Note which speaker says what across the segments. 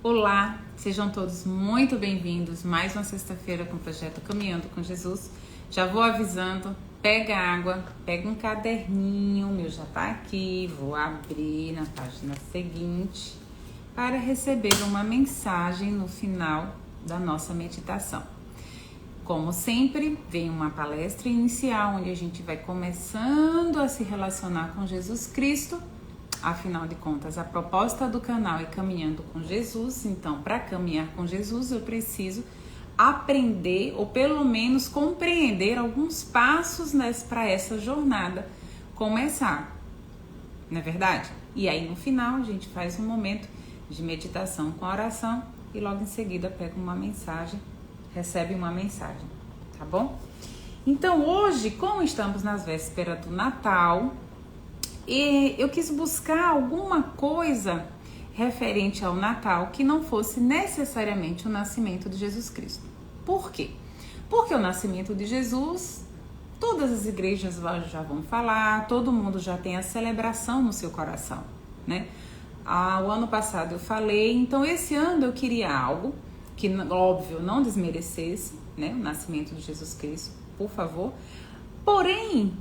Speaker 1: Olá, sejam todos muito bem-vindos. Mais uma sexta-feira com o projeto Caminhando com Jesus. Já vou avisando, pega água, pega um caderninho, o meu já tá aqui, vou abrir na página seguinte para receber uma mensagem no final da nossa meditação. Como sempre, vem uma palestra inicial onde a gente vai começando a se relacionar com Jesus Cristo. Afinal de contas, a proposta do canal é Caminhando com Jesus. Então, para caminhar com Jesus, eu preciso aprender ou pelo menos compreender alguns passos para essa jornada começar. Não é verdade? E aí, no final, a gente faz um momento de meditação com oração e logo em seguida pega uma mensagem, recebe uma mensagem, tá bom? Então, hoje, como estamos nas vésperas do Natal, e eu quis buscar alguma coisa referente ao Natal que não fosse necessariamente o nascimento de Jesus Cristo. Por quê? Porque o nascimento de Jesus, todas as igrejas já vão falar, todo mundo já tem a celebração no seu coração, né? O ano passado eu falei, então esse ano eu queria algo que, óbvio, não desmerecesse, né, o nascimento de Jesus Cristo, por favor, porém,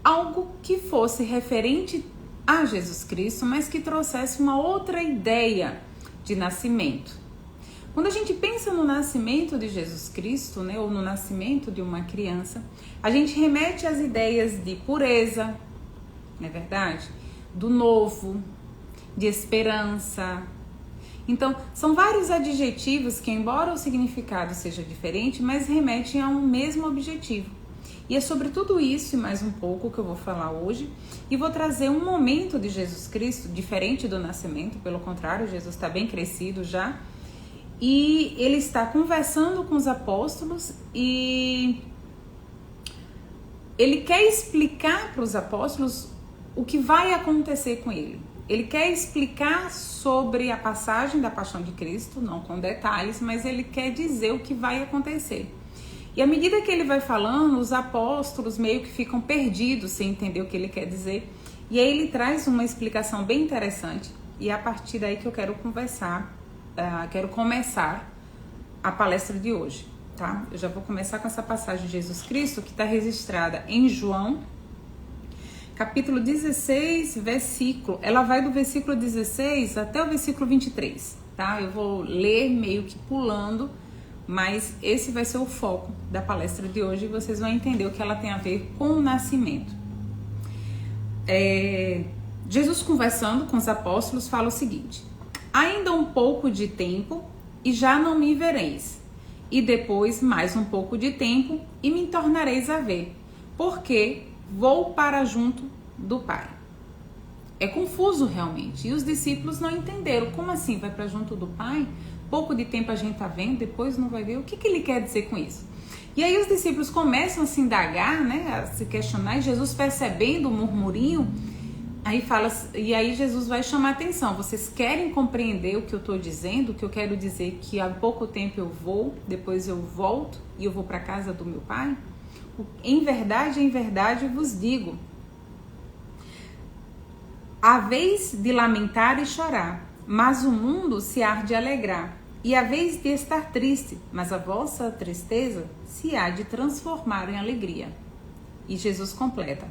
Speaker 1: algo que fosse referente a Jesus Cristo, mas que trouxesse uma outra ideia de nascimento. Quando a gente pensa no nascimento de Jesus Cristo, né, ou no nascimento de uma criança, a gente remete às ideias de pureza, não é verdade? Do novo, de esperança. Então, são vários adjetivos que, embora o significado seja diferente, mas remetem a um mesmo objetivo. E é sobre tudo isso e mais um pouco que eu vou falar hoje. E vou trazer um momento de Jesus Cristo, diferente do nascimento. Pelo contrário, Jesus está bem crescido já. E ele está conversando com os apóstolos e ele quer explicar para os apóstolos o que vai acontecer com ele. Ele quer explicar sobre a passagem da paixão de Cristo, não com detalhes, mas ele quer dizer o que vai acontecer. E à medida que ele vai falando, os apóstolos meio que ficam perdidos sem entender o que ele quer dizer. E aí ele traz uma explicação bem interessante. E é a partir daí que eu quero quero começar a palestra de hoje, tá? Eu já vou começar com essa passagem de Jesus Cristo que está registrada em João, capítulo 16, versículo. Ela vai do versículo 16 até o versículo 23, tá? Eu vou ler meio que pulando, mas esse vai ser o foco da palestra de hoje e vocês vão entender o que ela tem a ver com o nascimento. Jesus conversando com os apóstolos fala o seguinte: ainda um pouco de tempo e já não me vereis, e depois mais um pouco de tempo e me tornareis a ver, porque vou para junto do Pai. É confuso realmente, e os discípulos não entenderam. Como assim vai para junto do Pai? Pouco de tempo a gente tá vendo, depois não vai ver. O que ele quer dizer com isso? E aí os discípulos começam a se indagar, né, a se questionar, e Jesus, percebendo o murmurinho, aí fala, e aí Jesus vai chamar a atenção. Vocês querem compreender o que eu estou dizendo? O que eu quero dizer que há pouco tempo eu vou, depois eu volto e eu vou para a casa do meu Pai? Em verdade vos digo, há vez de lamentar e chorar, mas o mundo se há de alegrar. E a vez de estar triste, mas a vossa tristeza se há de transformar em alegria. E Jesus completa: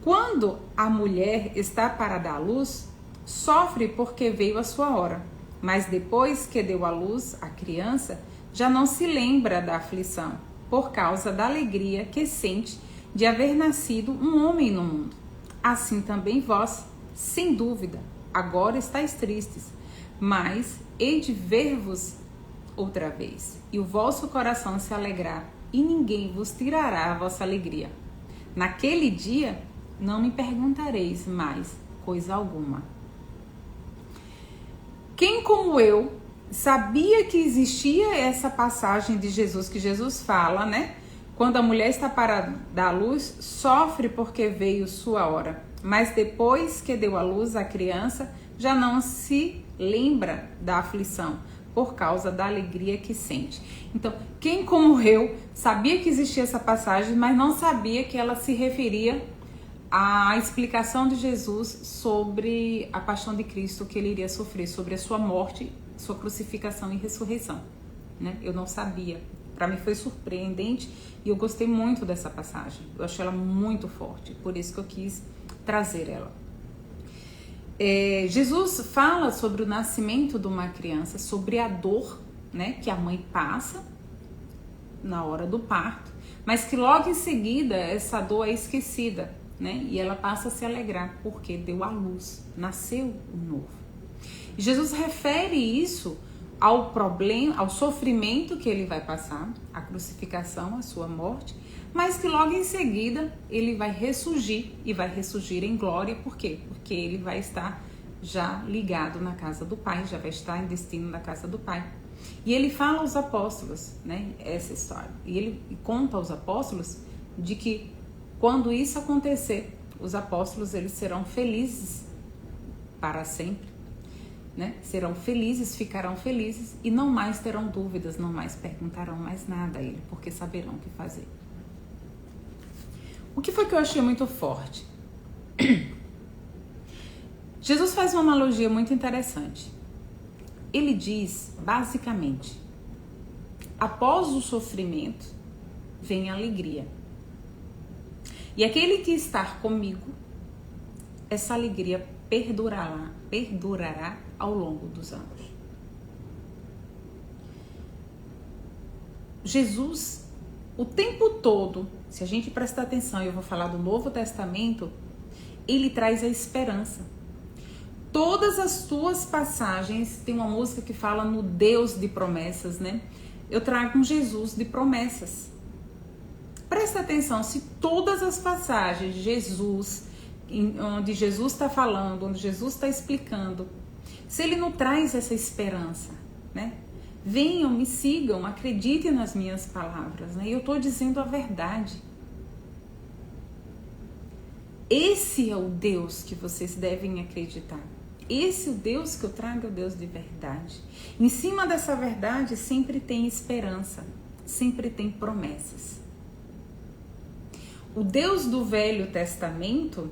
Speaker 1: quando a mulher está para dar à luz, sofre porque veio a sua hora. Mas depois que deu à luz a criança, já não se lembra da aflição, por causa da alegria que sente de haver nascido um homem no mundo. Assim também vós, sem dúvida, agora estáis tristes, mas hei de ver-vos outra vez, e o vosso coração se alegrar, e ninguém vos tirará a vossa alegria. Naquele dia não me perguntareis mais coisa alguma. Quem como eu sabia que existia essa passagem de Jesus, que Jesus fala, né? Quando a mulher está para dar à luz, sofre porque veio sua hora, mas depois que deu à luz a criança, já não se lembra da aflição, por causa da alegria que sente. Então, quem como eu sabia que existia essa passagem, mas não sabia que ela se referia a explicação de Jesus sobre a paixão de Cristo que ele iria sofrer, sobre a sua morte, sua crucificação e ressurreição, né? Eu não sabia. Para mim foi surpreendente e eu gostei muito dessa passagem. Eu achei ela muito forte, por isso que eu quis trazer ela. Jesus fala sobre o nascimento de uma criança, sobre a dor, né, que a mãe passa na hora do parto, mas que logo em seguida essa dor é esquecida, né, e ela passa a se alegrar porque deu à luz, nasceu um novo. E Jesus refere isso ao problema, ao sofrimento que ele vai passar, a crucificação, a sua morte, mas que logo em seguida ele vai ressurgir e vai ressurgir em glória. Por quê? Porque ele vai estar já ligado na casa do Pai, já vai estar em destino na casa do Pai. E ele fala aos apóstolos, né, essa história. E ele conta aos apóstolos de que quando isso acontecer, os apóstolos eles serão felizes para sempre, né? Serão felizes, ficarão felizes e não mais terão dúvidas, não mais perguntarão mais nada a ele, porque saberão o que fazer. O que foi que eu achei muito forte? Jesus faz uma analogia muito interessante. Ele diz, basicamente, após o sofrimento vem a alegria. E aquele que está comigo, essa alegria perdurará ao longo dos anos. Jesus, o tempo todo, se a gente prestar atenção, eu vou falar do Novo Testamento, ele traz a esperança. Todas as tuas passagens, tem uma música que fala no Deus de promessas, né? Eu trago um Jesus de promessas. Presta atenção, se todas as passagens de Jesus, onde Jesus está falando, onde Jesus está explicando, se ele não traz essa esperança, né? Venham, me sigam, acreditem nas minhas palavras, né? Eu estou dizendo a verdade. Esse é o Deus que vocês devem acreditar. Esse é o Deus que eu trago, é o Deus de verdade. Em cima dessa verdade sempre tem esperança, sempre tem promessas. O Deus do Velho Testamento,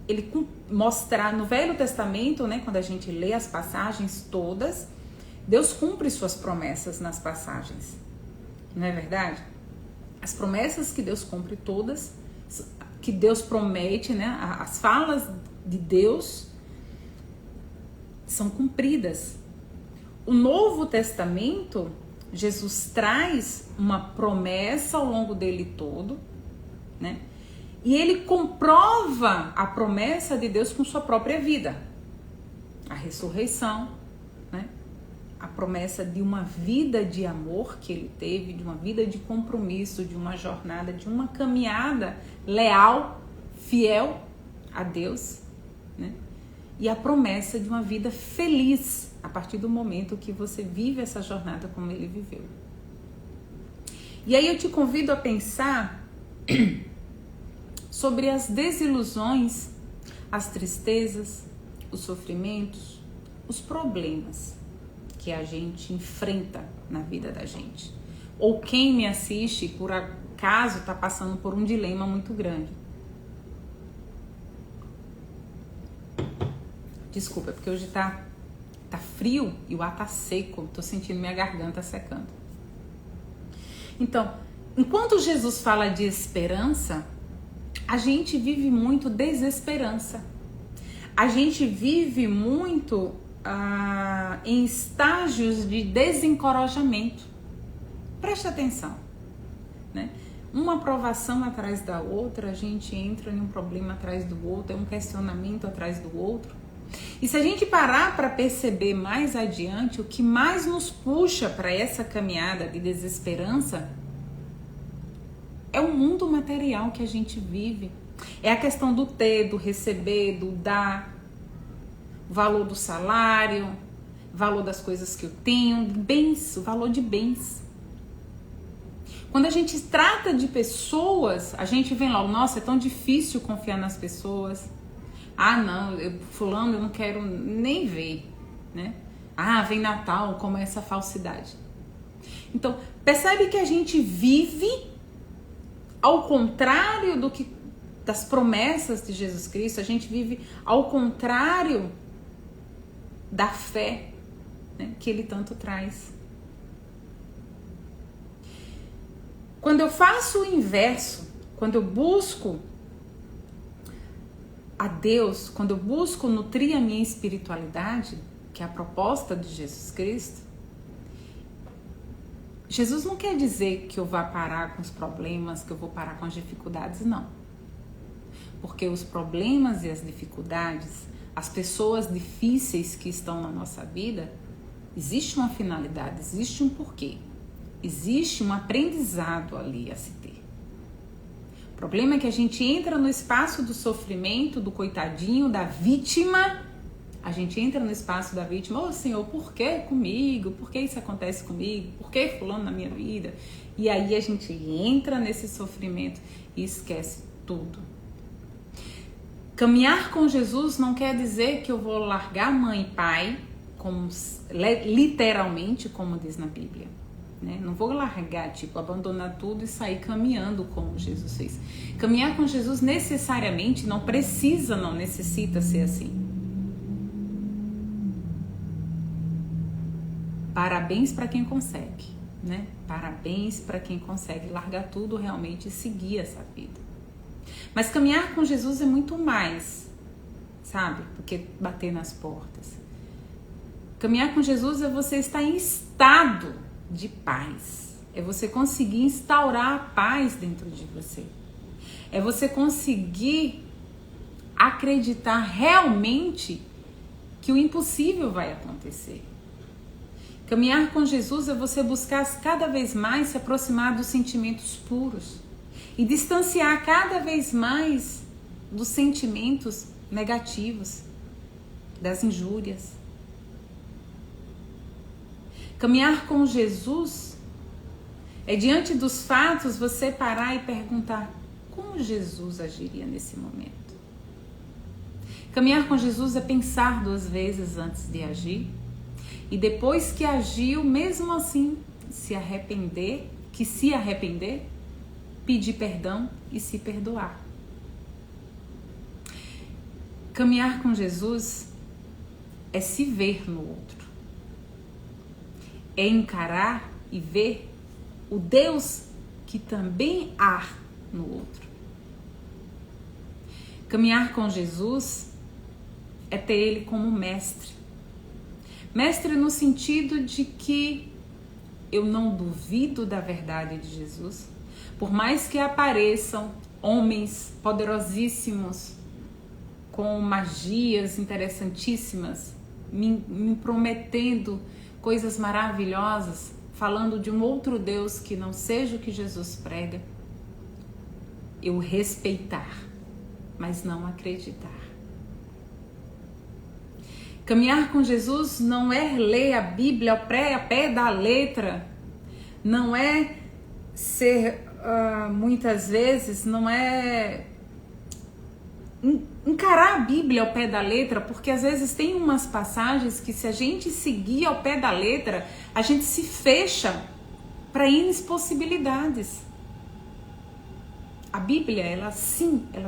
Speaker 1: ele mostra no Velho Testamento, né, quando a gente lê as passagens todas, Deus cumpre suas promessas nas passagens. Não é verdade? As promessas que Deus cumpre todas, que Deus promete, né, as falas de Deus são cumpridas. O Novo Testamento, Jesus traz uma promessa ao longo dele todo, né? E ele comprova a promessa de Deus com sua própria vida. A ressurreição, né? A promessa de uma vida de amor que ele teve, de uma vida de compromisso, de uma jornada, de uma caminhada leal, fiel a Deus, né? E a promessa de uma vida feliz a partir do momento que você vive essa jornada como ele viveu. E aí eu te convido a pensar sobre as desilusões, as tristezas, os sofrimentos, os problemas que a gente enfrenta na vida da gente. Ou quem me assiste, por acaso, está passando por um dilema muito grande. Desculpa, porque hoje tá frio e o ar tá seco. Tô sentindo minha garganta secando. Então, enquanto Jesus fala de esperança, a gente vive muito desesperança. A gente vive muito em estágios de desencorajamento. Preste atenção, né? Uma provação atrás da outra, a gente entra em um problema atrás do outro, é um questionamento atrás do outro. E se a gente parar para perceber mais adiante, o que mais nos puxa para essa caminhada de desesperança é o mundo material que a gente vive. É a questão do ter, do receber, do dar, o valor do salário, o valor das coisas que eu tenho, bens, o valor de bens. Quando a gente trata de pessoas, a gente vem lá, nossa, é tão difícil confiar nas pessoas. Ah, não, fulano eu não quero nem ver, né? Ah, vem Natal, como é essa falsidade. Então, percebe que a gente vive ao contrário do que das promessas de Jesus Cristo, a gente vive ao contrário da fé, né, que ele tanto traz. Quando eu faço o inverso, quando eu busco a Deus, quando eu busco nutrir a minha espiritualidade, que é a proposta de Jesus Cristo, Jesus não quer dizer que eu vá parar com os problemas, que eu vou parar com as dificuldades, não. Porque os problemas e as dificuldades, as pessoas difíceis que estão na nossa vida, existe uma finalidade, existe um porquê. Existe um aprendizado ali a se ter. O problema é que a gente entra no espaço do sofrimento, do coitadinho, da vítima. A gente entra no espaço da vítima. Ô Senhor, por que comigo? Por que isso acontece comigo? Por que fulano na minha vida? E aí a gente entra nesse sofrimento e esquece tudo. Caminhar com Jesus não quer dizer que eu vou largar mãe e pai, como, literalmente, como diz na Bíblia. Né? Não vou largar, abandonar tudo e sair caminhando como Jesus fez. Caminhar com Jesus necessariamente não necessita ser assim. Parabéns para quem consegue, né? Parabéns para quem consegue largar tudo realmente e seguir essa vida. Mas caminhar com Jesus é muito mais, sabe? Do que bater nas portas. Caminhar com Jesus é você estar em estado de paz. É você conseguir instaurar a paz dentro de você. É você conseguir acreditar realmente que o impossível vai acontecer. Caminhar com Jesus é você buscar cada vez mais se aproximar dos sentimentos puros e distanciar cada vez mais dos sentimentos negativos, das injúrias. Caminhar com Jesus é, diante dos fatos, você parar e perguntar: como Jesus agiria nesse momento? Caminhar com Jesus é pensar 2 vezes antes de agir e depois que agiu, mesmo assim, se arrepender, pedir perdão e se perdoar. Caminhar com Jesus é se ver no outro. É encarar e ver o Deus que também há no outro. Caminhar com Jesus é ter Ele como mestre. Mestre no sentido de que eu não duvido da verdade de Jesus, por mais que apareçam homens poderosíssimos com magias interessantíssimas, me prometendo coisas maravilhosas, falando de um outro Deus que não seja o que Jesus prega, eu respeitar, mas não acreditar. Caminhar com Jesus não é ler a Bíblia ao pé da letra, não é ser, muitas vezes, não é encarar a Bíblia ao pé da letra, porque às vezes tem umas passagens que, se a gente seguir ao pé da letra, a gente se fecha para N possibilidades. A Bíblia, ela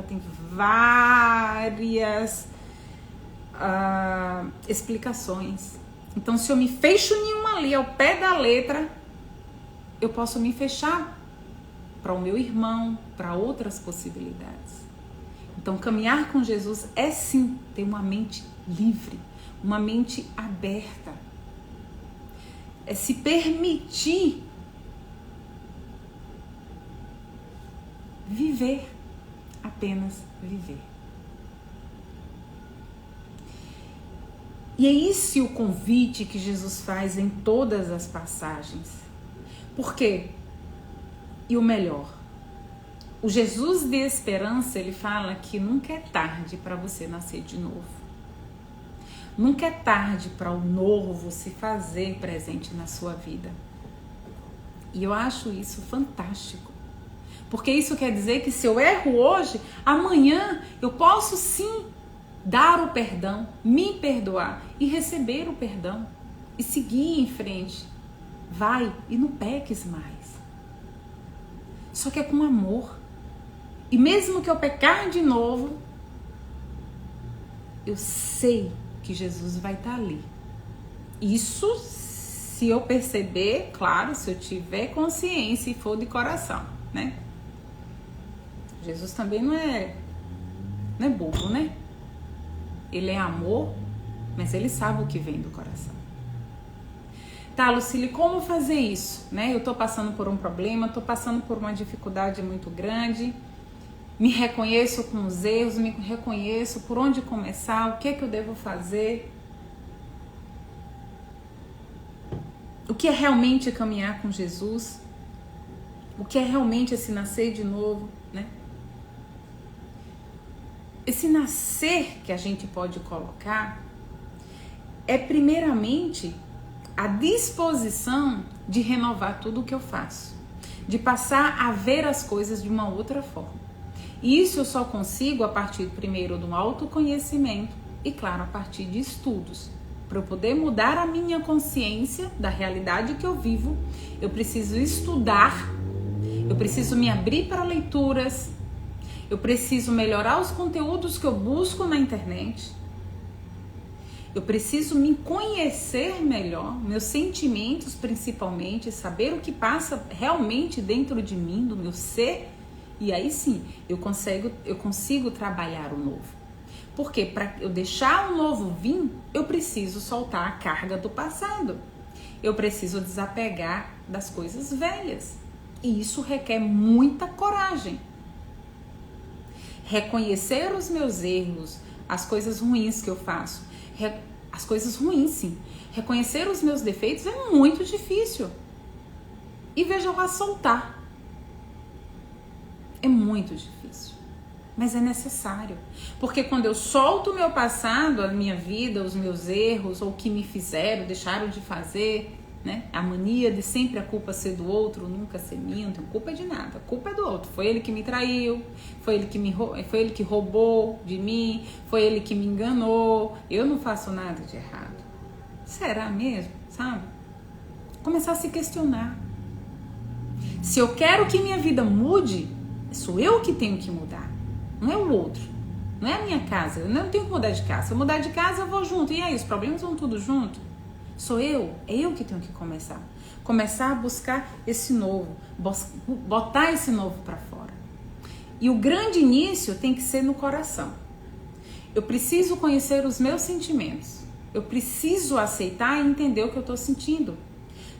Speaker 1: tem várias explicações. Então, se eu me fecho em uma ali ao pé da letra, eu posso me fechar para o meu irmão, para outras possibilidades. Então, caminhar com Jesus é sim ter uma mente livre, uma mente aberta. É se permitir viver, apenas viver. E é esse o convite que Jesus faz em todas as passagens. Por quê? E o melhor, o Jesus de esperança, ele fala que nunca é tarde para você nascer de novo. Nunca é tarde para o novo se fazer presente na sua vida. E eu acho isso fantástico. Porque isso quer dizer que se eu erro hoje, amanhã eu posso sim dar o perdão, me perdoar e receber o perdão e seguir em frente. Vai e não peques mais. Só que é com amor E mesmo que eu pecar de novo, eu sei que Jesus vai estar ali. Isso se eu perceber, claro, se eu tiver consciência e for de coração, né? Jesus também não é bobo, né? Ele é amor, mas ele sabe o que vem do coração. Tá, Lucília, como fazer isso? Né? Eu tô passando por um problema, tô passando por uma dificuldade muito grande, me reconheço com os erros, me reconheço por onde começar, o que é que eu devo fazer? O que é realmente caminhar com Jesus? O que é realmente esse nascer de novo, né? Esse nascer que a gente pode colocar é primeiramente a disposição de renovar tudo o que eu faço, de passar a ver as coisas de uma outra forma. E isso eu só consigo a partir primeiro do autoconhecimento e, claro, a partir de estudos. Para eu poder mudar a minha consciência da realidade que eu vivo, eu preciso estudar, eu preciso me abrir para leituras, eu preciso melhorar os conteúdos que eu busco na internet, eu preciso me conhecer melhor, meus sentimentos principalmente, saber o que passa realmente dentro de mim, do meu ser, e aí sim eu consigo trabalhar o novo. Porque para eu deixar o novo vir, eu preciso soltar a carga do passado. Eu preciso desapegar das coisas velhas. E isso requer muita coragem. Reconhecer os meus erros, as coisas ruins que eu faço. As coisas ruins, sim. Reconhecer os meus defeitos é muito difícil. E veja lá, soltar. É muito difícil. Mas é necessário. Porque quando eu solto o meu passado, a minha vida, os meus erros, ou o que me fizeram, deixaram de fazer, né? A mania de sempre a culpa ser do outro, nunca ser minha, não tenho culpa de nada. A culpa é do outro. Foi ele que me traiu, foi ele que roubou de mim, foi ele que me enganou. Eu não faço nada de errado. Será mesmo? Sabe? Começar a se questionar. Se eu quero que minha vida mude, sou eu que tenho que mudar. Não é o outro, não é a minha casa, eu não tenho que mudar de casa. Se eu mudar de casa, eu vou junto. E aí, os problemas vão tudo junto? Sou eu, é eu que tenho que começar. Começar a buscar esse novo, botar esse novo para fora. E o grande início tem que ser no coração. Eu preciso conhecer os meus sentimentos. Eu preciso aceitar e entender o que eu estou sentindo.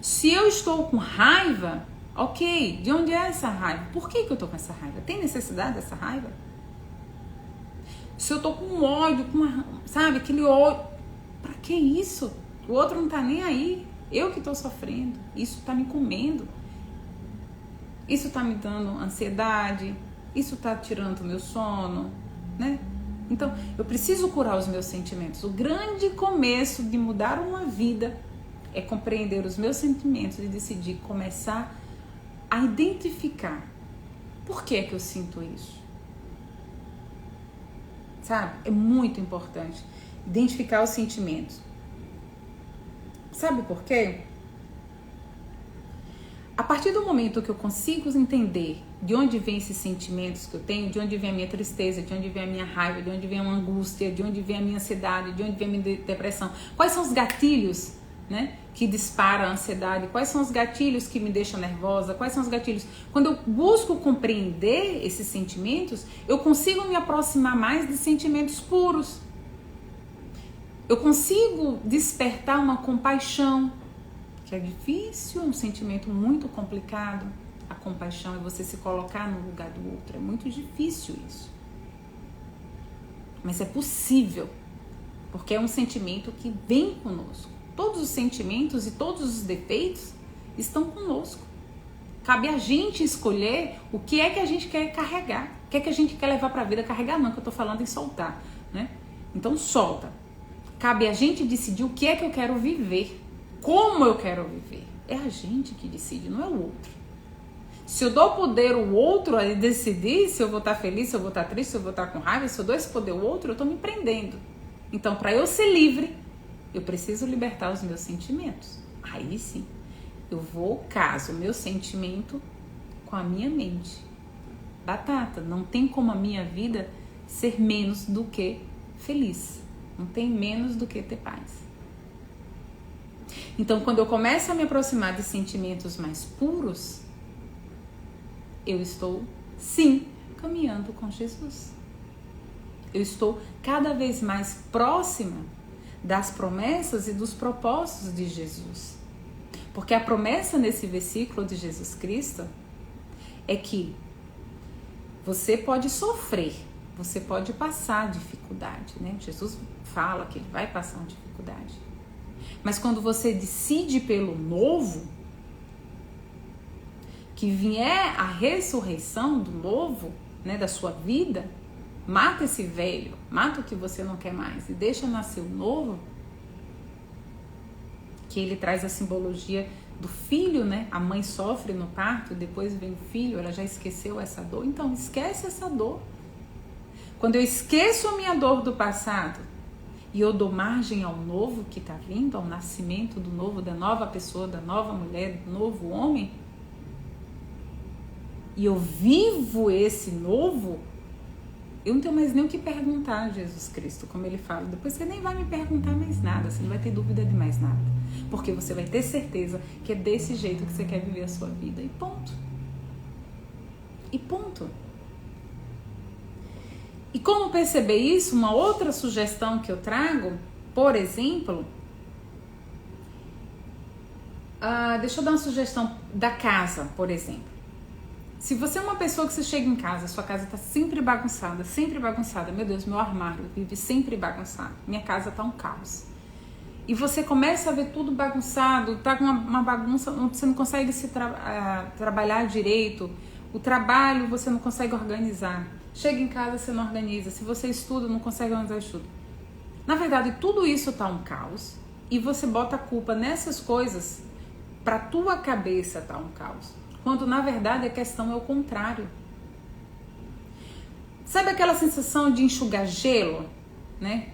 Speaker 1: Se eu estou com raiva, ok, de onde é essa raiva? Por que eu estou com essa raiva? Tem necessidade dessa raiva? Se eu tô com ódio, sabe, aquele ódio, pra que isso? O outro não tá nem aí, eu que tô sofrendo, isso tá me comendo, isso tá me dando ansiedade, isso tá tirando o meu sono, né? Então, eu preciso curar os meus sentimentos. O grande começo de mudar uma vida é compreender os meus sentimentos e decidir começar a identificar por que eu sinto isso. Sabe? É muito importante identificar os sentimentos. Sabe por quê? A partir do momento que eu consigo entender de onde vem esses sentimentos que eu tenho, de onde vem a minha tristeza, de onde vem a minha raiva, de onde vem a minha angústia, de onde vem a minha ansiedade, de onde vem a minha depressão, quais são os gatilhos, né, que disparam a ansiedade, quais são os gatilhos que me deixam nervosa, quais são os gatilhos. Quando eu busco compreender esses sentimentos, eu consigo me aproximar mais de sentimentos puros. Eu consigo despertar uma compaixão, que é difícil, é um sentimento muito complicado. A compaixão é você se colocar no lugar do outro, é muito difícil isso. Mas é possível, porque é um sentimento que vem conosco. Todos os sentimentos e todos os defeitos estão conosco. Cabe a gente escolher o que é que a gente quer carregar, o que é que a gente quer levar para a vida. Carregar não, que eu tô falando em soltar, né? Então solta. Cabe a gente decidir o que é que eu quero viver, como eu quero viver. É a gente que decide, não é o outro. Se eu dou poder ao outro a decidir se eu vou estar feliz, se eu vou estar triste, se eu vou estar com raiva, se eu dou esse poder ao outro, eu tô me prendendo. Então, para eu ser livre, eu preciso libertar os meus sentimentos. Aí sim, eu vou caso o meu sentimento com a minha mente. batata. Não tem como a minha vida ser menos do que feliz. Não tem menos do que ter paz. Então, quando eu começo a me aproximar de sentimentos mais puros, eu estou, sim, caminhando com Jesus. Eu estou cada vez mais próxima das promessas e dos propósitos de Jesus. Porque a promessa nesse versículo de Jesus Cristo é que você pode sofrer, você pode passar dificuldade, né? Jesus fala que ele vai passar uma dificuldade. Mas quando você decide pelo novo, que vier a ressurreição do novo, né, da sua vida, mata esse velho, mata o que você não quer mais e deixa nascer o novo, que ele traz a simbologia do filho, né? A mãe sofre no parto, depois vem o filho, ela já esqueceu essa dor. Então, esquece essa dor. Quando eu esqueço a minha dor do passado e eu dou margem ao novo que está vindo, ao nascimento do novo, da nova pessoa, da nova mulher, do novo homem, e eu vivo esse novo, eu não tenho mais nem o que perguntar a Jesus Cristo, como ele fala. Depois você nem vai me perguntar mais nada, você não vai ter dúvida de mais nada. Porque você vai ter certeza que é desse jeito que você quer viver a sua vida. E ponto. E ponto. E como perceber isso? Uma outra sugestão que eu trago, por exemplo, deixa eu dar uma sugestão da casa, por exemplo. Se você é uma pessoa que você chega em casa, sua casa está sempre bagunçada, meu Deus, meu armário vive sempre bagunçado, minha casa está um caos. E você começa a ver tudo bagunçado, tá com uma bagunça, você não consegue trabalhar direito, o trabalho você não consegue organizar, chega em casa você não organiza, se você estuda não consegue organizar o estudo. Na verdade, tudo isso está um caos e você bota a culpa nessas coisas, para tua cabeça tá um caos. Quando na verdade a questão é o contrário. Sabe aquela sensação de enxugar gelo, né?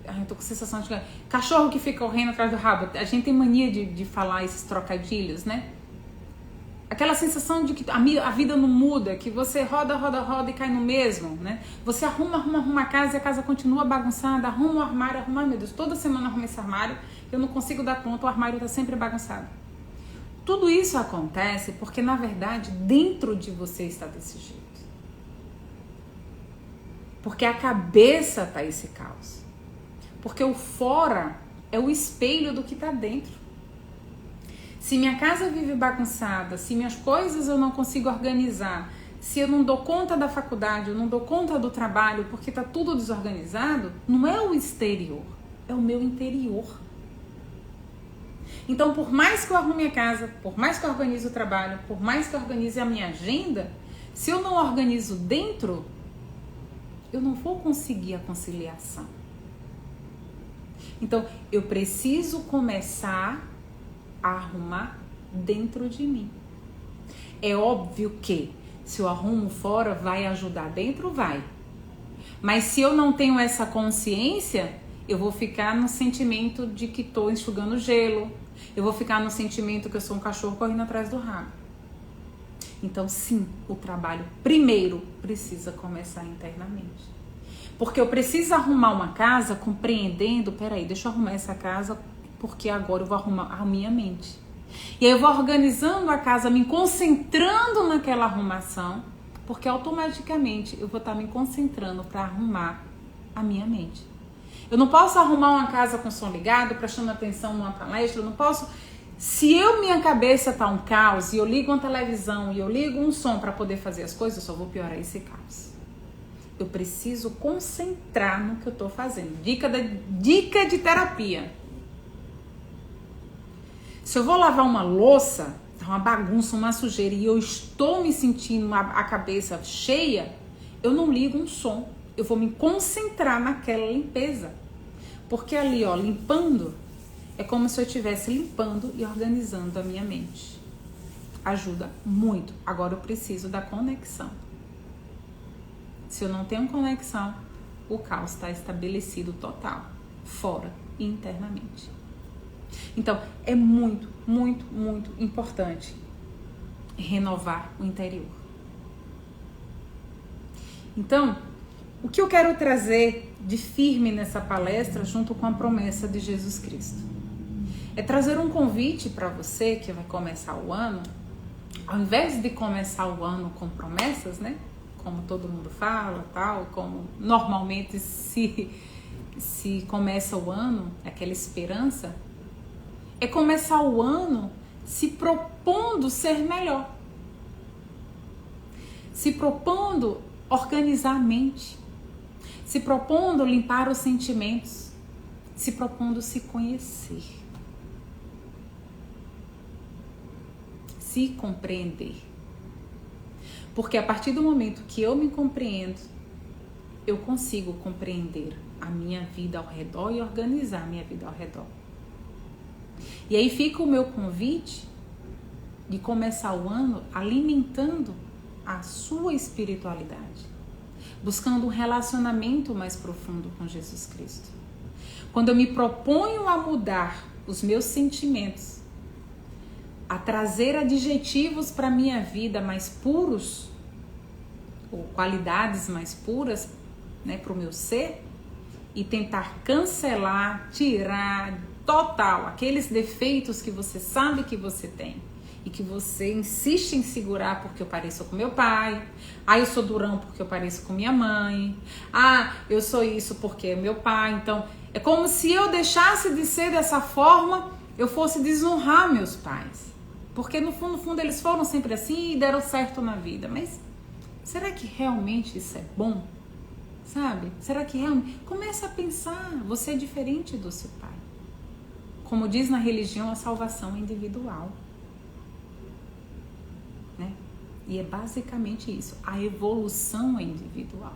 Speaker 1: Eu tô com sensação de cachorro que fica correndo atrás do rabo. A gente tem mania de falar esses trocadilhos, né? Aquela sensação de que a vida não muda, que você roda e cai no mesmo, né? Você arruma a casa e a casa continua bagunçada, arruma o armário, meu Deus, toda semana arruma esse armário, eu não consigo dar conta, o armário tá sempre bagunçado. Tudo isso acontece porque, na verdade, dentro de você está desse jeito. Porque a cabeça está esse caos. Porque o fora é o espelho do que está dentro. Se minha casa vive bagunçada, se minhas coisas eu não consigo organizar, se eu não dou conta da faculdade, eu não dou conta do trabalho porque está tudo desorganizado, não é o exterior, é o meu interior. Então, por mais que eu arrume a casa, por mais que eu organize o trabalho, por mais que eu organize a minha agenda, se eu não organizo dentro, eu não vou conseguir a conciliação. Então, eu preciso começar a arrumar dentro de mim. É óbvio que se eu arrumo fora, vai ajudar dentro? Vai. Mas se eu não tenho essa consciência, eu vou ficar no sentimento de que estou enxugando gelo. Eu vou ficar no sentimento que eu sou um cachorro correndo atrás do rabo. Então, sim, o trabalho primeiro precisa começar internamente. Porque eu preciso arrumar uma casa compreendendo, peraí, deixa eu arrumar essa casa porque agora eu vou arrumar a minha mente. E aí eu vou organizando a casa, me concentrando naquela arrumação, porque automaticamente eu vou estar me concentrando para arrumar a minha mente. Eu não posso arrumar uma casa com som ligado, prestando atenção numa palestra, eu não posso... Se minha cabeça tá um caos e eu ligo uma televisão e eu ligo um som para poder fazer as coisas, eu só vou piorar esse caos. Eu preciso concentrar no que eu tô fazendo. Dica de terapia. Se eu vou lavar uma louça, tá uma bagunça, uma sujeira, e eu estou me sentindo a cabeça cheia, eu não ligo um som. Eu vou me concentrar naquela limpeza. Porque ali, ó, limpando, é como se eu estivesse limpando e organizando a minha mente. Ajuda muito. Agora eu preciso da conexão. Se eu não tenho conexão, o caos está estabelecido total, fora e internamente. Então, é muito, muito, muito importante renovar o interior. Então, o que eu quero trazer de firme nessa palestra, junto com a promessa de Jesus Cristo, é trazer um convite para você que vai começar o ano, ao invés de começar o ano com promessas, né? Como todo mundo fala, tal, como normalmente se começa o ano, aquela esperança, é começar o ano se propondo ser melhor, se propondo organizar a mente, se propondo limpar os sentimentos, se propondo se conhecer, se compreender. Porque a partir do momento que eu me compreendo, eu consigo compreender a minha vida ao redor e organizar a minha vida ao redor. E aí fica o meu convite de começar o ano alimentando a sua espiritualidade, buscando um relacionamento mais profundo com Jesus Cristo. Quando eu me proponho a mudar os meus sentimentos, a trazer adjetivos para a minha vida mais puros, ou qualidades mais puras, né, para o meu ser, e tentar cancelar, tirar total aqueles defeitos que você sabe que você tem e que você insiste em segurar porque eu pareço com meu pai, eu sou durão porque eu pareço com minha mãe, eu sou isso porque é meu pai. Então é como se eu deixasse de ser dessa forma, eu fosse desonrar meus pais, porque no fundo eles foram sempre assim e deram certo na vida. Mas será que realmente isso é bom? Sabe? Será que realmente? Começa a pensar, você é diferente do seu pai. Como diz na religião, a salvação é individual, né? E é basicamente isso, a evolução é individual.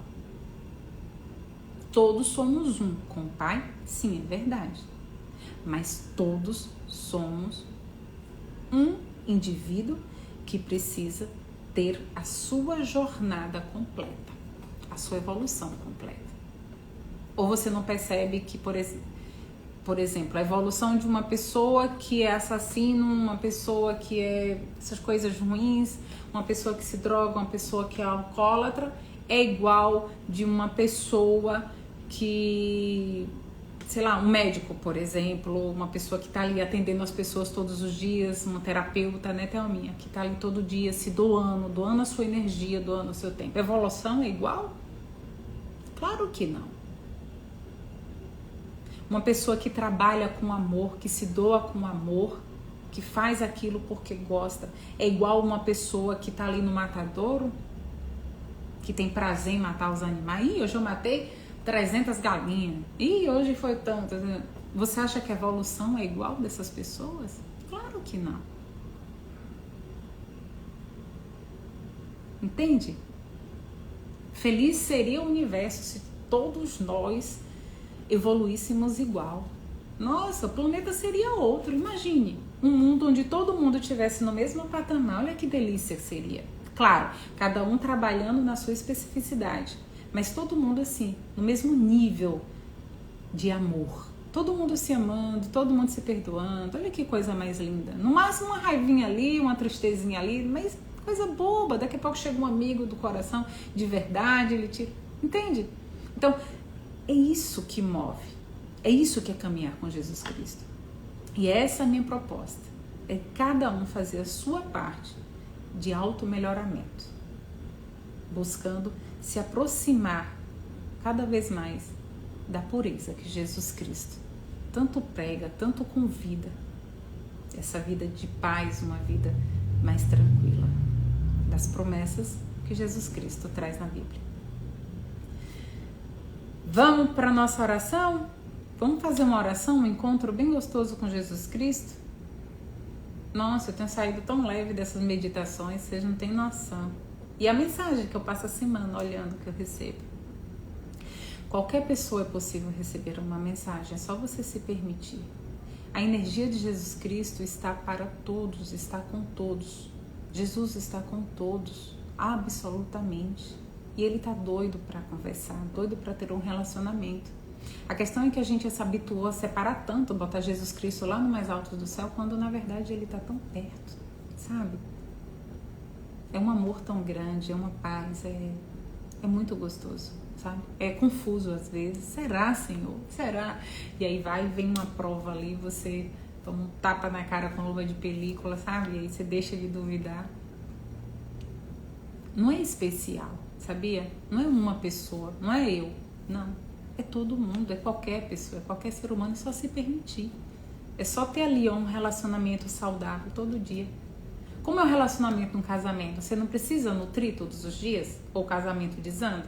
Speaker 1: Todos somos um com o pai, sim, é verdade. Mas todos somos um indivíduo que precisa ter a sua jornada completa, a sua evolução completa. Ou você não percebe que, por exemplo, a evolução de uma pessoa que é assassino, uma pessoa que é essas coisas ruins, uma pessoa que se droga, uma pessoa que é alcoólatra, é igual de uma pessoa que, sei lá, um médico, por exemplo, uma pessoa que está ali atendendo as pessoas todos os dias, uma terapeuta, né, Thelminha, que está ali todo dia se doando a sua energia, doando o seu tempo. A evolução é igual? Claro que não. Uma pessoa que trabalha com amor, que se doa com amor, que faz aquilo porque gosta, é igual uma pessoa que está ali no matadouro, que tem prazer em matar os animais. Hoje eu matei 300 galinhas. Hoje foi tanto. Você acha que a evolução é igual dessas pessoas? Claro que não. Entende? Feliz seria o universo se todos nós evoluíssemos igual. Nossa, o planeta seria outro. Imagine um mundo onde todo mundo estivesse no mesmo patamar. Olha que delícia que seria. Claro, cada um trabalhando na sua especificidade, mas todo mundo assim, no mesmo nível de amor. Todo mundo se amando, todo mundo se perdoando. Olha que coisa mais linda. No máximo uma raivinha ali, uma tristezinha ali, mas coisa boba. Daqui a pouco chega um amigo do coração de verdade, ele tira. Entende? Então, é isso que move. É isso que é caminhar com Jesus Cristo. E essa é a minha proposta. É cada um fazer a sua parte de auto-melhoramento, buscando se aproximar cada vez mais da pureza que Jesus Cristo tanto prega, tanto convida. Essa vida de paz, uma vida mais tranquila, das promessas que Jesus Cristo traz na Bíblia. Vamos para a nossa oração? Vamos fazer uma oração, um encontro bem gostoso com Jesus Cristo? Nossa, eu tenho saído tão leve dessas meditações, vocês não têm noção. E a mensagem que eu passo a semana olhando que eu recebo. Qualquer pessoa é possível receber uma mensagem, é só você se permitir. A energia de Jesus Cristo está para todos, está com todos. Jesus está com todos, absolutamente. E ele está doido para conversar, doido para ter um relacionamento. A questão é que a gente se habituou a separar tanto, botar Jesus Cristo lá no mais alto do céu, quando na verdade ele está tão perto, sabe? É um amor tão grande, é uma paz, É muito gostoso, sabe? É confuso às vezes. Será, Senhor? Será? E aí vem uma prova ali, você toma um tapa na cara com luva de película, sabe? E aí você deixa de duvidar. Não é especial, sabia? Não é uma pessoa, não é eu, não. É todo mundo, é qualquer pessoa, é qualquer ser humano, é só se permitir. É só ter ali um relacionamento saudável todo dia. Como é o relacionamento num casamento? Você não precisa nutrir todos os dias? Ou o casamento desanda?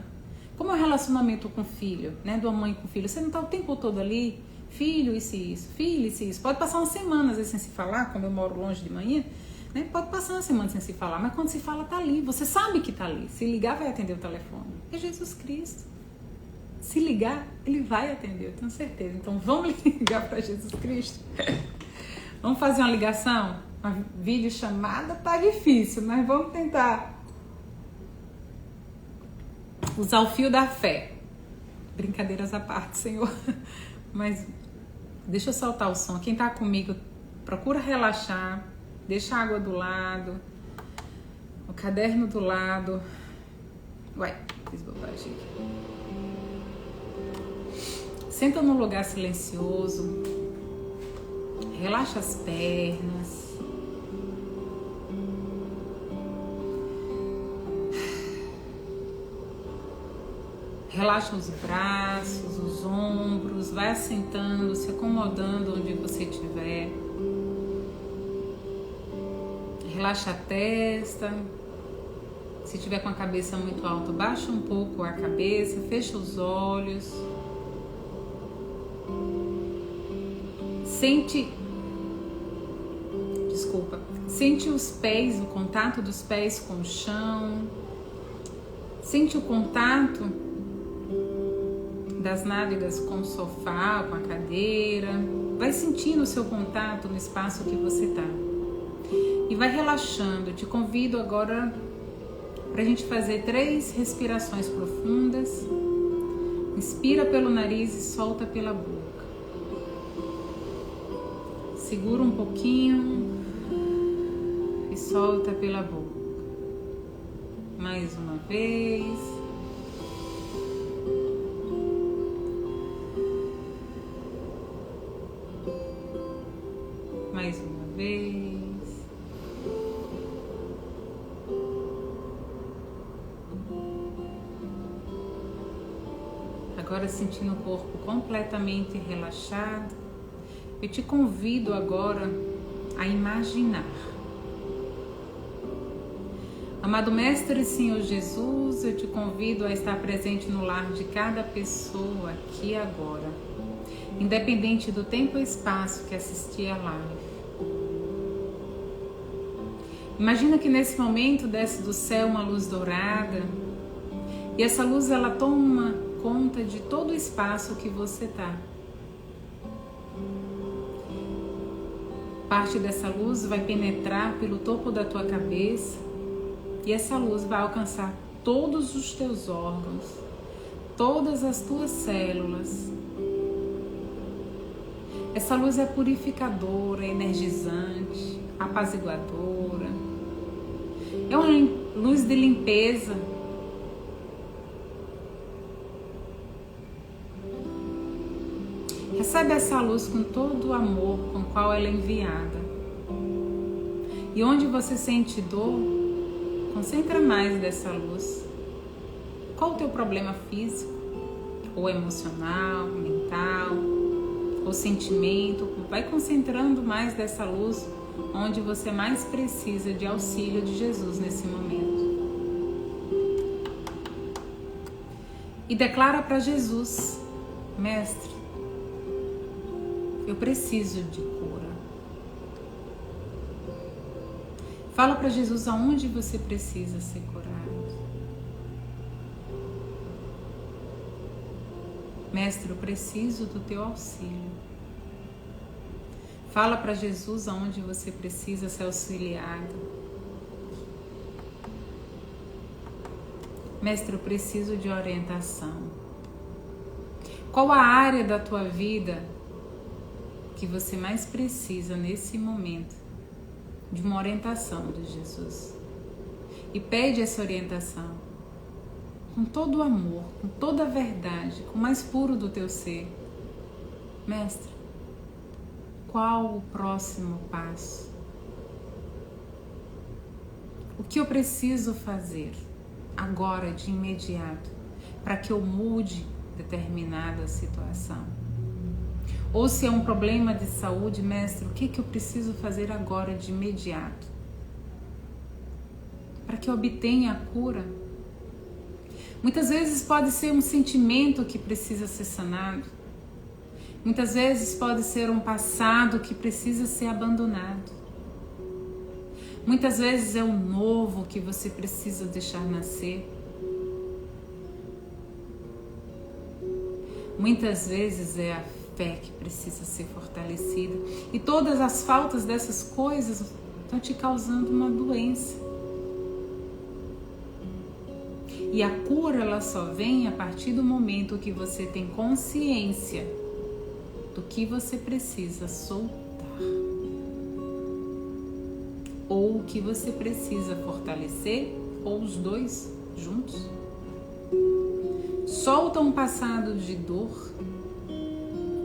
Speaker 1: Como é o relacionamento com o filho, né? De uma mãe com o filho? Você não está o tempo todo ali, filho, isso e isso, filho, isso e isso. Pode passar uma semana, às vezes, sem se falar, como eu moro longe de manhã, né? Pode passar uma semana sem se falar, mas quando se fala, tá ali. Você sabe que tá ali. Se ligar, vai atender o telefone. É Jesus Cristo. Se ligar, ele vai atender, eu tenho certeza. Então vamos ligar para Jesus Cristo. Vamos fazer uma ligação? Uma videochamada tá difícil, mas vamos tentar usar o fio da fé. Brincadeiras à parte, Senhor. Mas deixa eu soltar o som. Quem tá comigo, procura relaxar. Deixa a água do lado. O caderno do lado. Uai, fiz bobagem aqui. Senta num lugar silencioso. Relaxa as pernas. Relaxa os braços, os ombros. Vai assentando, se acomodando onde você estiver. Relaxa a testa. Se tiver com a cabeça muito alta, baixa um pouco a cabeça, fecha os olhos. Sente os pés, o contato dos pés com o chão. Sente o contato das nádegas com o sofá, com a cadeira. Vai sentindo o seu contato no espaço que você está. E vai relaxando. Eu te convido agora para a gente fazer 3 respirações profundas. Inspira pelo nariz e solta pela boca. Segura um pouquinho e solta pela boca. Mais uma vez. Mais uma vez. Agora sentindo o corpo completamente relaxado, eu te convido agora a imaginar. Amado Mestre e Senhor Jesus, eu te convido a estar presente no lar de cada pessoa aqui e agora, independente do tempo e espaço que assistir a live. Imagina que nesse momento desce do céu uma luz dourada e essa luz ela toma conta de todo o espaço que você está. Parte dessa luz vai penetrar pelo topo da tua cabeça e essa luz vai alcançar todos os teus órgãos, todas as tuas células. Essa luz é purificadora, energizante, apaziguadora. É uma luz de limpeza. Recebe essa luz com todo o amor com o qual ela é enviada. E onde você sente dor, concentra mais dessa luz. Qual o teu problema físico, ou emocional, mental, ou sentimento? Vai concentrando mais dessa luz onde você mais precisa de auxílio de Jesus nesse momento. E declara para Jesus: Mestre, eu preciso de cura. Fala para Jesus aonde você precisa ser curado. Mestre, eu preciso do teu auxílio. Fala para Jesus aonde você precisa ser auxiliado. Mestre, eu preciso de orientação. Qual a área da tua vida que você mais precisa nesse momento de uma orientação de Jesus? E pede essa orientação. com todo o amor, com toda a verdade, com o mais puro do teu ser. Mestre, qual o próximo passo? O que eu preciso fazer agora, de imediato, para que eu mude determinada situação? Ou se é um problema de saúde, mestre, o que eu preciso fazer agora, de imediato, para que eu obtenha a cura? Muitas vezes pode ser um sentimento que precisa ser sanado. Muitas vezes pode ser um passado que precisa ser abandonado. Muitas vezes é o novo que você precisa deixar nascer. Muitas vezes é a fé que precisa ser fortalecida. E todas as faltas dessas coisas estão te causando uma doença. E a cura, ela só vem a partir do momento que você tem consciência do que você precisa soltar. Ou o que você precisa fortalecer, ou os dois juntos. Solta um passado de dor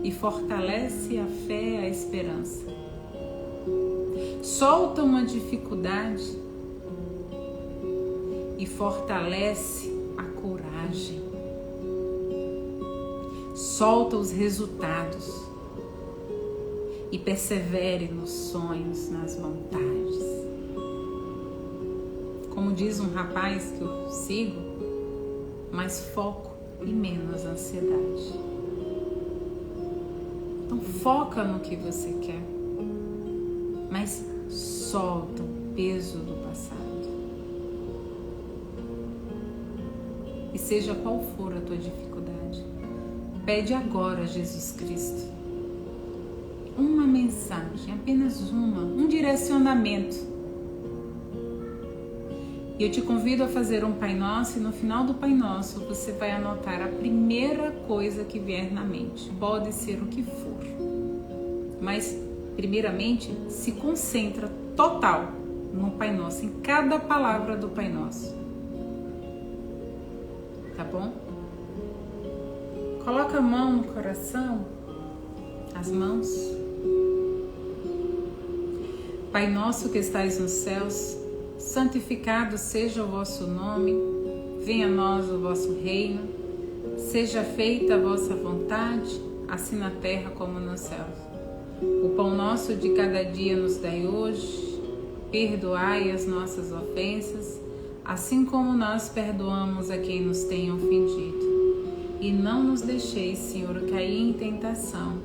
Speaker 1: e fortalece a fé e a esperança. Solta uma dificuldade e fortalece a coragem. Solta os resultados e persevere nos sonhos, nas vontades. Como diz um rapaz que eu sigo, mais foco e menos ansiedade. Então foca no que você quer, mas solta o peso do passado. E seja qual for a tua dificuldade, pede agora a Jesus Cristo uma mensagem, apenas um direcionamento. E eu te convido a fazer um Pai Nosso, e no final do Pai Nosso você vai anotar a primeira coisa que vier na mente. Pode ser o que for. Mas, primeiramente, se concentra total no Pai Nosso, em cada palavra do Pai Nosso. Tá bom? Coloca a mão no coração, as mãos. Pai nosso que estais nos céus, santificado seja o vosso nome, venha a nós o vosso reino, seja feita a vossa vontade, assim na terra como nos céus. O pão nosso de cada dia nos dai hoje, perdoai as nossas ofensas, assim como nós perdoamos a quem nos tem ofendido. E não nos deixeis, Senhor, cair em tentação,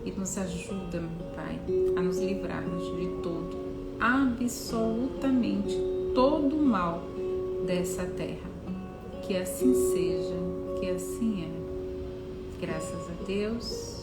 Speaker 1: e nos ajuda, meu Pai, a nos livrarmos de todo, absolutamente todo o mal dessa terra. Que assim seja, que assim é. Graças a Deus.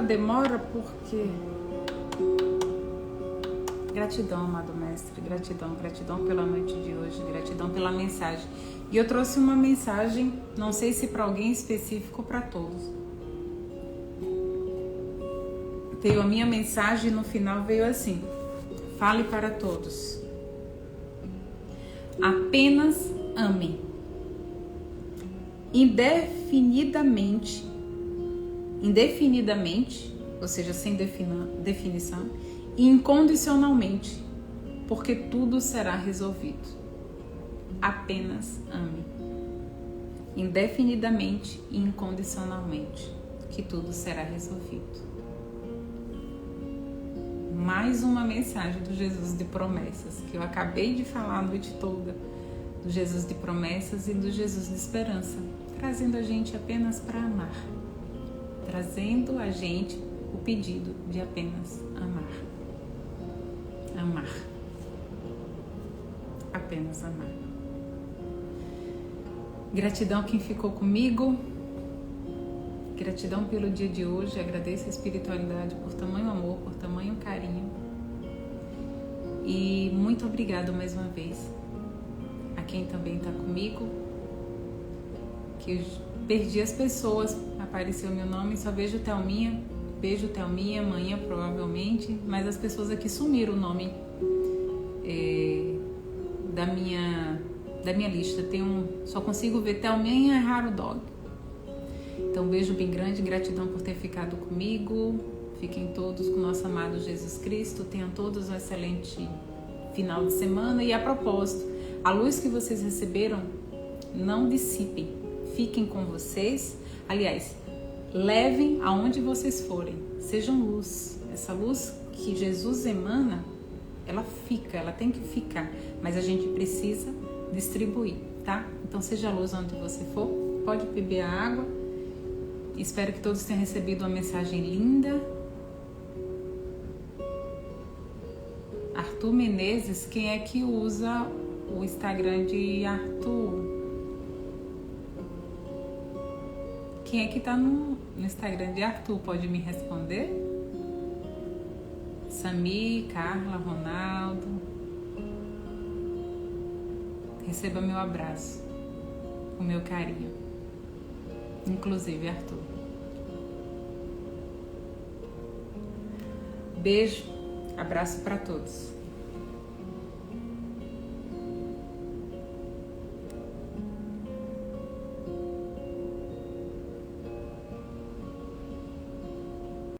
Speaker 1: demora porque... Gratidão, amado Mestre, gratidão pela noite de hoje, gratidão pela mensagem. E eu trouxe uma mensagem, não sei se para alguém específico ou para todos. Veio a minha mensagem e no final veio assim: fale para todos. Apenas ame. Indefinidamente, ou seja, sem definição, e incondicionalmente, porque tudo será resolvido. Apenas ame. Indefinidamente e incondicionalmente, que tudo será resolvido. Mais uma mensagem do Jesus de promessas, que eu acabei de falar a noite toda, do Jesus de promessas e do Jesus de esperança, trazendo a gente apenas para amar, trazendo a gente o pedido de apenas amar. Amar. Apenas amar. Gratidão quem ficou comigo. Gratidão pelo dia de hoje. Agradeço a espiritualidade por tamanho amor, por tamanho carinho. E muito obrigada mais uma vez a quem também está comigo. Que eu perdi as pessoas. Apareceu meu nome, só vejo Thelminha. Beijo, Thelminha, amanhã provavelmente, mas as pessoas aqui sumiram o nome da minha lista. Só consigo ver Thelminha e Raro Dog. Então, um beijo bem grande, gratidão por ter ficado comigo. Fiquem todos com o nosso amado Jesus Cristo. Tenham todos um excelente final de semana. E a propósito, a luz que vocês receberam, não dissipem. Fiquem com vocês. Aliás, levem aonde vocês forem, sejam luz. Essa luz que Jesus emana, ela tem que ficar, mas a gente precisa distribuir, tá? Então seja luz onde você for, pode beber a água. Espero que todos tenham recebido uma mensagem linda. Arthur Menezes, quem é que usa o Instagram de Arthur? Quem é que tá no Instagram de Arthur? Pode me responder? Sami, Carla, Ronaldo. Receba meu abraço, o meu carinho. Inclusive Arthur. Beijo, abraço para todos.